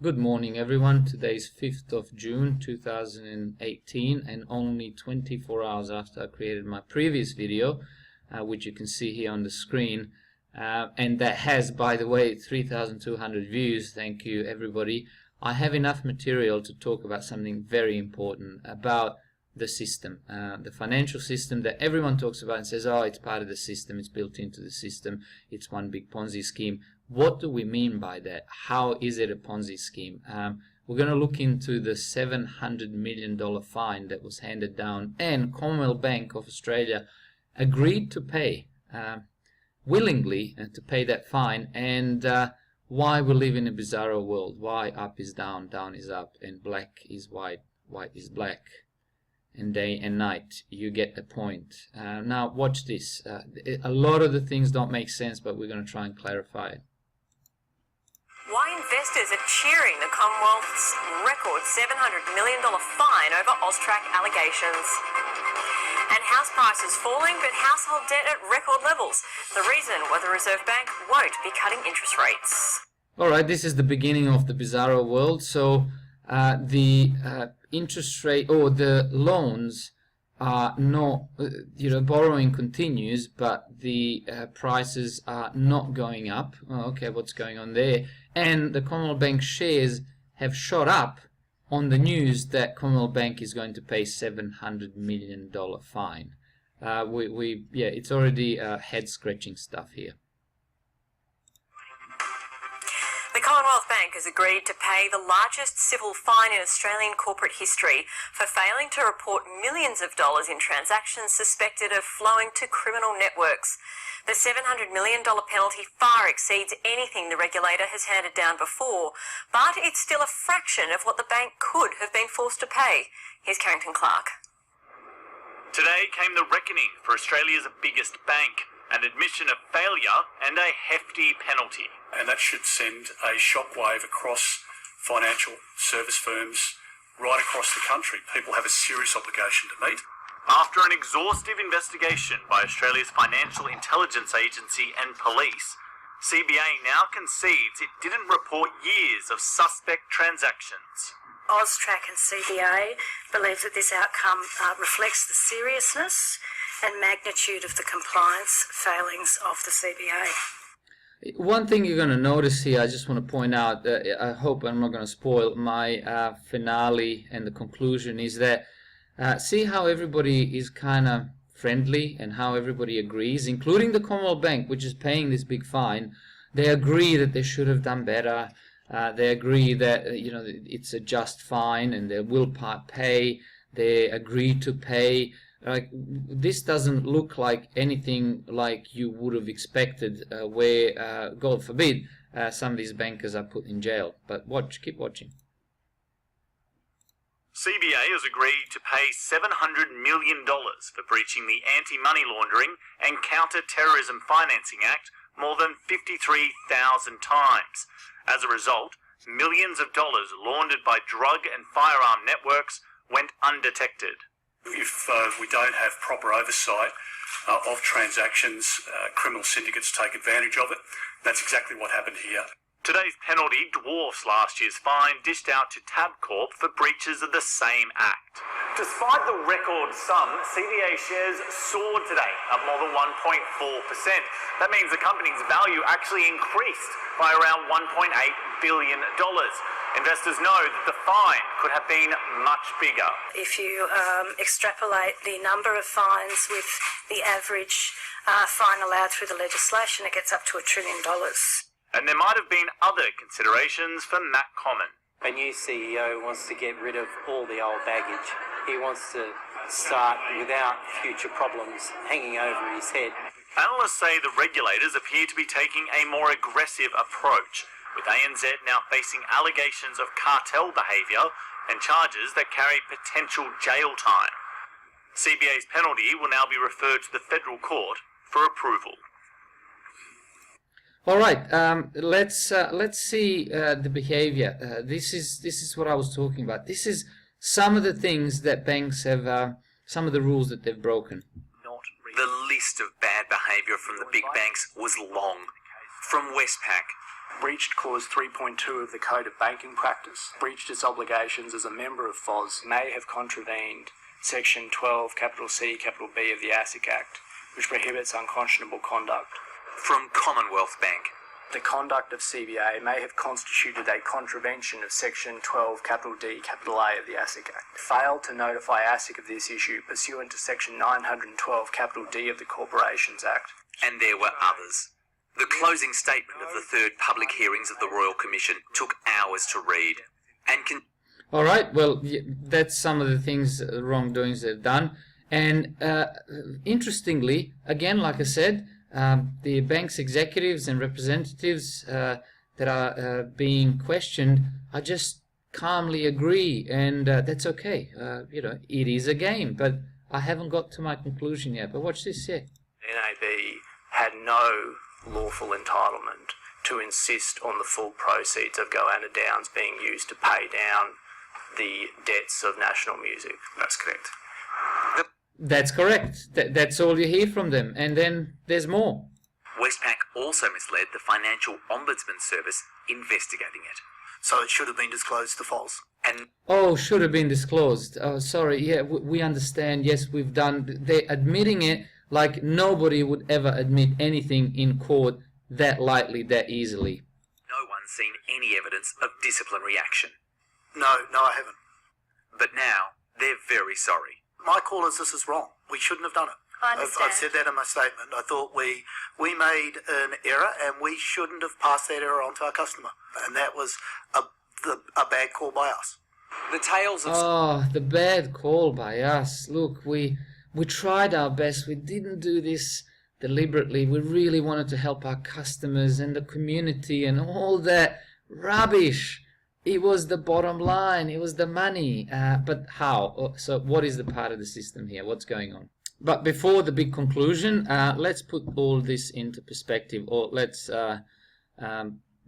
Good morning everyone. Today's 5th of June 2018 and only 24 hours after I created my previous video, which you can see here on the screen, and that has, by the way, 3,200 views. Thank you everybody. I have enough material to talk about something very important about the system, the financial system that everyone talks about and says, oh, it's part of the system, it's built into the system, it's one big Ponzi scheme. What do we mean by that? How is it a Ponzi scheme? We're going to look into the $700 million fine that was handed down, and Commonwealth Bank of Australia agreed to pay willingly to pay that fine, and why we live in a bizarre world, why up is down, down is up, and black is white, white is black, and day and night. You get the point. Now watch this. A lot of the things don't make sense, but we're going to try and clarify it. Why investors are cheering the Commonwealth's record $700 million fine over AUSTRAC allegations. And house prices falling, but household debt at record levels. The reason why the Reserve Bank won't be cutting interest rates. Alright, this is the beginning of the bizarro world. So the interest rate, or the loans are not, borrowing continues, but the prices are not going up. Oh, okay, what's going on there? And the Commonwealth Bank shares have shot up on the news that Commonwealth Bank is going to pay $700 million fine. It's already head-scratching stuff here. The Commonwealth Bank has agreed to pay the largest civil fine in Australian corporate history for failing to report millions of dollars in transactions suspected of flowing to criminal networks. The $700 million penalty far exceeds anything the regulator has handed down before, but it's still a fraction of what the bank could have been forced to pay. Here's Carrington Clark. Today came the reckoning for Australia's biggest bank, an admission of failure and a hefty penalty. And that should send a shockwave across financial service firms right across the country. People have a serious obligation to meet. After an exhaustive investigation by Australia's Financial Intelligence Agency and police, CBA now concedes it didn't report years of suspect transactions. AUSTRAC and CBA believe that this outcome reflects the seriousness and magnitude of the compliance failings of the CBA. One thing you're going to notice here, I just want to point out, I hope I'm not going to spoil my finale and the conclusion, is that see how everybody is kind of friendly and how everybody agrees, including the Commonwealth Bank, which is paying this big fine. They agree that they should have done better. They agree that it's a just fine and they will pay. They agree to pay. Like, this doesn't look like anything like you would have expected, where, God forbid, some of these bankers are put in jail. But keep watching. CBA has agreed to pay $700 million for breaching the Anti-Money Laundering and Counter-Terrorism Financing Act more than 53,000 times. As a result, millions of dollars laundered by drug and firearm networks went undetected. If we don't have proper oversight of transactions, criminal syndicates take advantage of it. That's exactly what happened here. Today's penalty dwarfs last year's fine dished out to Tabcorp for breaches of the same act. Despite the record sum, CBA shares soared today, up more than 1.4%. That means the company's value actually increased by around $1.8 billion. Investors know that the fine could have been much bigger. If you extrapolate the number of fines with the average fine allowed through the legislation, it gets up to $1 trillion. And there might have been other considerations for Matt Common. A new CEO wants to get rid of all the old baggage. He wants to start without future problems hanging over his head. Analysts say the regulators appear to be taking a more aggressive approach, with ANZ now facing allegations of cartel behaviour and charges that carry potential jail time. CBA's penalty will now be referred to the federal court for approval. All right, let's see the behavior. This is what I was talking about. This is some of the things that banks have, some of the rules that they've broken. The list of bad behaviour from the big banks was long. From Westpac, breached Clause 3.2 of the Code of Banking Practice, breached its obligations as a member of FOS, may have contravened Section 12, capital C, capital B of the ASIC Act, which prohibits unconscionable conduct. From Commonwealth Bank. The conduct of CBA may have constituted a contravention of Section 12, capital D, capital A of the ASIC Act. Failed to notify ASIC of this issue pursuant to Section 912, capital D of the Corporations Act. And there were others. The closing statement of the third public hearings of the Royal Commission took hours to read. And all right, well, that's some of the things, wrongdoings they've done. And interestingly, again, like I said, the bank's executives and representatives that are being questioned are just calmly agree, and that's okay. You know, it is a game, but I haven't got to my conclusion yet. But watch this here. NAB had no lawful entitlement to insist on the full proceeds of Goanna Downs being used to pay down the debts of National Music. That's correct. That's correct. That's all you hear from them. And then there's more. Westpac also misled the Financial Ombudsman Service investigating it. So it should have been disclosed to FOS. And Oh, should have been disclosed. Oh, sorry. Yeah, we understand. Yes, we've done. They're admitting it like nobody would ever admit anything in court that lightly, that easily. no one's seen any evidence of disciplinary action. No, I haven't. But now, they're very sorry. My call is this is wrong. We shouldn't have done it. I understand. I've said that in my statement. I thought we made an error and we shouldn't have passed that error on to our customer. And that was a bad call by us. The tales of... Oh, the bad call by us. Look, we tried our best. We didn't do this deliberately. We really wanted to help our customers and the community and all that rubbish. It was the bottom line. It was the money. But how? So what is the part of the system here? What's going on? But before the big conclusion, let's put all this into perspective, or let's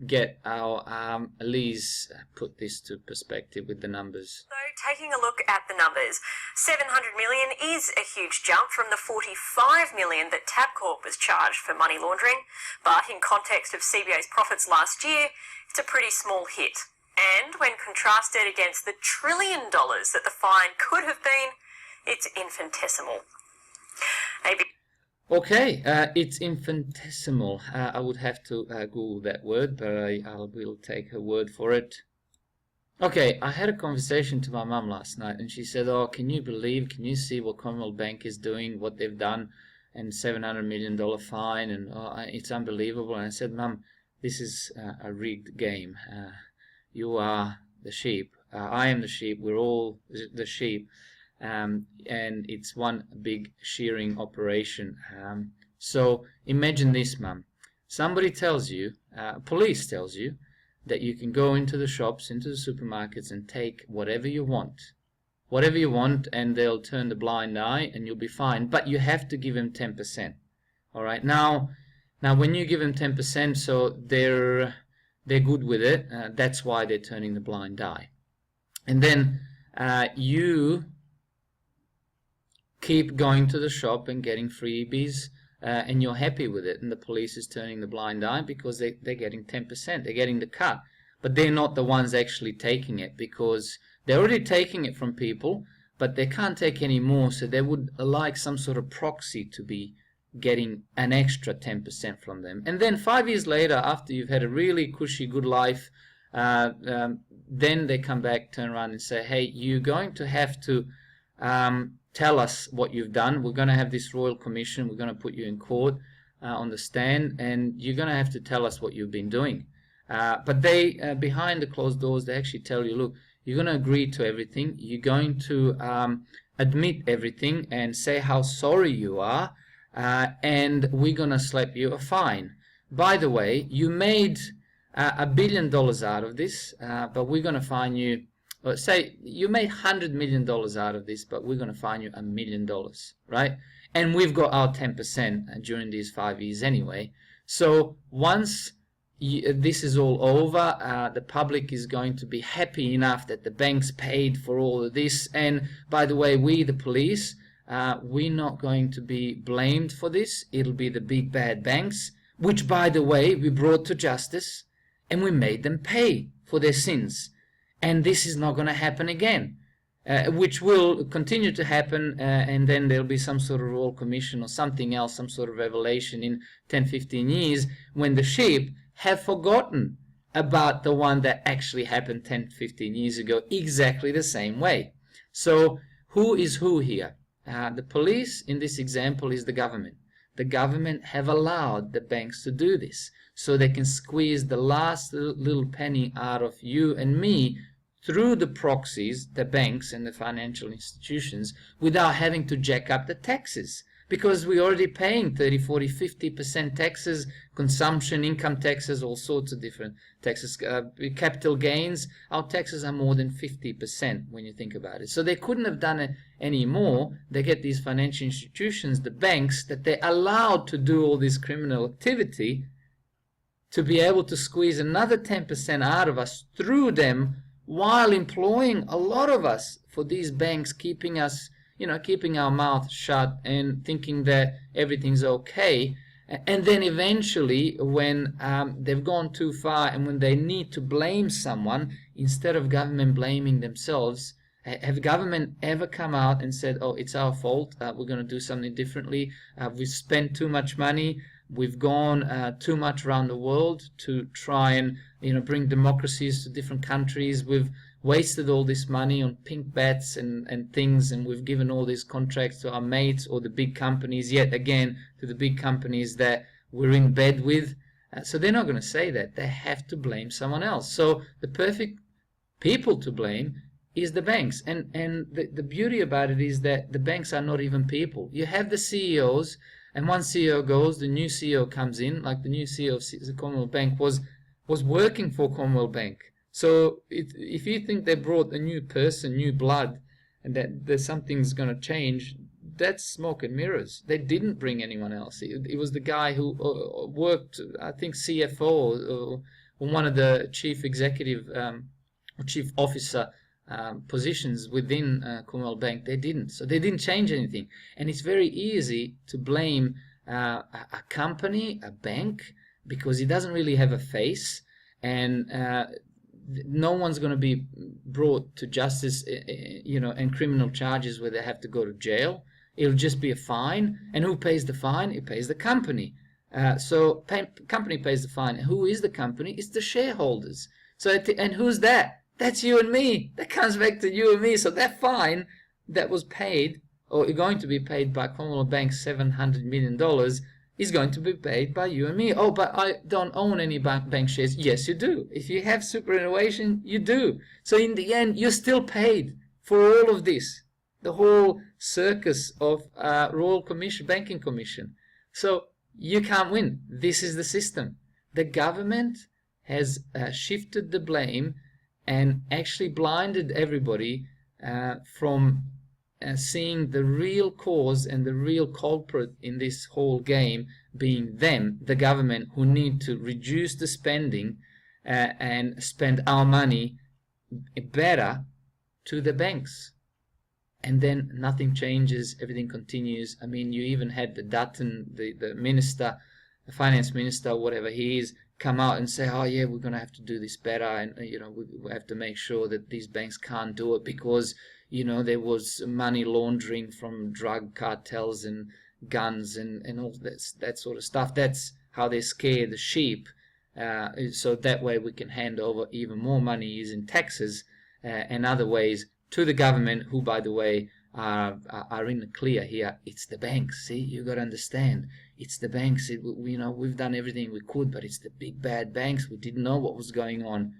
get our Elise put this to perspective with the numbers. So taking a look at the numbers, 700 million is a huge jump from the 45 million that Tabcorp was charged for money laundering, but in context of CBA's profits last year, it's a pretty small hit. And when contrasted against the $1 trillion that the fine could have been, it's infinitesimal. Okay, it's infinitesimal. I would have to Google that word, but I will take her word for it. Okay, I had a conversation to my mum last night, and she said, "Oh, can you see what Commonwealth Bank is doing, what they've done, and $700 million fine, and it's unbelievable." And I said, "Mum, this is a rigged game. You are the sheep. I am the sheep. We're all the sheep. And it's one big shearing operation." So imagine this, Mum. Somebody tells you, police tells you, that you can go into the shops, into the supermarkets and take whatever you want, and they'll turn the blind eye and you'll be fine. But you have to give them 10%. All right. Now when you give them 10%, so they're good with it. That's why they're turning the blind eye. And then you keep going to the shop and getting freebies, and you're happy with it, and the police is turning the blind eye because they're getting 10%, they're getting the cut, but they're not the ones actually taking it, because they're already taking it from people, but they can't take any more, so they would like some sort of proxy to be getting an extra 10% from them. And then 5 years later, after you've had a really cushy good life, then they come back, turn around and say, "Hey, you're going to have to tell us what you've done. We're going to have this Royal Commission. We're going to put you in court on the stand, and you're going to have to tell us what you've been doing." But they, behind the closed doors, they actually tell you, "Look, you're going to agree to everything. You're going to admit everything and say how sorry you are, and we're going to slap you a fine. By the way, you made $1 billion out of this, but we're going to fine you. Let's say you made $100 million out of this, but we're going to fine you $1 million, right? And we've got our 10% during these 5 years anyway. So once this is all over, the public is going to be happy enough that the banks paid for all of this. And by the way, we, the police, we're not going to be blamed for this. It'll be the big bad banks, which, by the way, we brought to justice. and we made them pay for their sins. And this is not going to happen again, which will continue to happen, and then there'll be some sort of royal commission or something else, some sort of revelation in 10-15 years when the sheep have forgotten about the one that actually happened 10-15 years ago, exactly the same way. So who is who here? The police in this example is the government. The government have allowed the banks to do this so they can squeeze the last little penny out of you and me through the proxies, the banks and the financial institutions, without having to jack up the taxes. Because we're already paying 30, 40, 50% taxes, consumption, income taxes, all sorts of different taxes. Capital gains, our taxes are more than 50% when you think about it. So they couldn't have done it any more. They get these financial institutions, the banks, that they're allowed to do all this criminal activity to be able to squeeze another 10% out of us through them, while employing a lot of us for these banks, keeping us, keeping our mouth shut and thinking that everything's okay. And then eventually, when they've gone too far and when they need to blame someone, instead of government blaming themselves, have government ever come out and said, oh, it's our fault, we're going to do something differently, we've spent too much money, we've gone too much around the world to try and bring democracies to different countries, we've wasted all this money on pink bats and things, and we've given all these contracts to our mates or the big companies, yet again to the big companies that we're in bed with. So they're not going to say that. They have to blame someone else. So the perfect people to blame is the banks. And the beauty about it is that the banks are not even people. You have the CEOs, and one CEO goes, the new CEO comes in, like the new CEO of the Commonwealth Bank was working for Commonwealth Bank. So if you think they brought a new person, new blood, and that there's something's going to change, that's smoke and mirrors. They didn't bring anyone else. It was the guy who worked, I think, CFO or one of the chief executive or chief officer positions within Commonwealth Bank. They didn't. So they didn't change anything. And it's very easy to blame a company, a bank, because it doesn't really have a face, and no one's going to be brought to justice, and criminal charges where they have to go to jail. It'll just be a fine. And who pays the fine? It pays the company. So company pays the fine. Who is the company? It's the shareholders. So and who's that? That's you and me. That comes back to you and me. So that fine that was paid, or going to be paid by Commonwealth Bank, $700 million, is going to be paid by you and me. Oh, but I don't own any bank shares. Yes, you do. If you have superannuation, you do. So in the end, you're still paid for all of this, the whole circus of Royal Commission, Banking Commission. So you can't win. This is the system. The government has shifted the blame and actually blinded everybody from seeing the real cause and the real culprit in this whole game being them, the government, who need to reduce the spending and spend our money better to the banks. And then nothing changes, everything continues. I mean, you even had the Dutton, the minister, the finance minister, whatever he is, come out and say, oh yeah, we're going to have to do this better, and we have to make sure that these banks can't do it because there was money laundering from drug cartels and guns and all that sort of stuff. That's how they scare the sheep, so that way we can hand over even more money using taxes and other ways to the government, who, by the way, are in the clear here. It's the banks. See, you got to understand. It's the banks. We've done everything we could, but it's the big bad banks. We didn't know what was going on,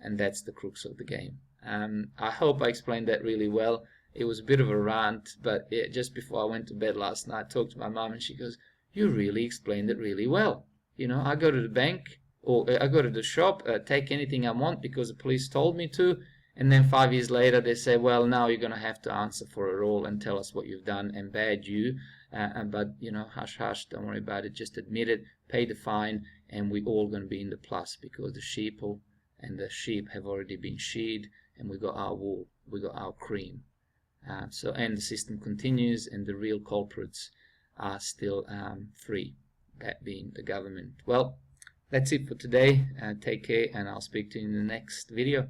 and that's the crux of the game. I hope I explained that really well. It was a bit of a rant, but just before I went to bed last night, I talked to my mum, and she goes, "You really explained it really well. I go to the bank, or I go to the shop, take anything I want because the police told me to." And then 5 years later, they say, well, now you're going to have to answer for it all and tell us what you've done, and bad you. But, hush, hush, don't worry about it. Just admit it, pay the fine, and we're all going to be in the plus because the sheep have already been sheared, and we got our wool, we got our cream. And the system continues, and the real culprits are still free, that being the government. Well, That's it for today. Take care, and I'll speak to you in the next video.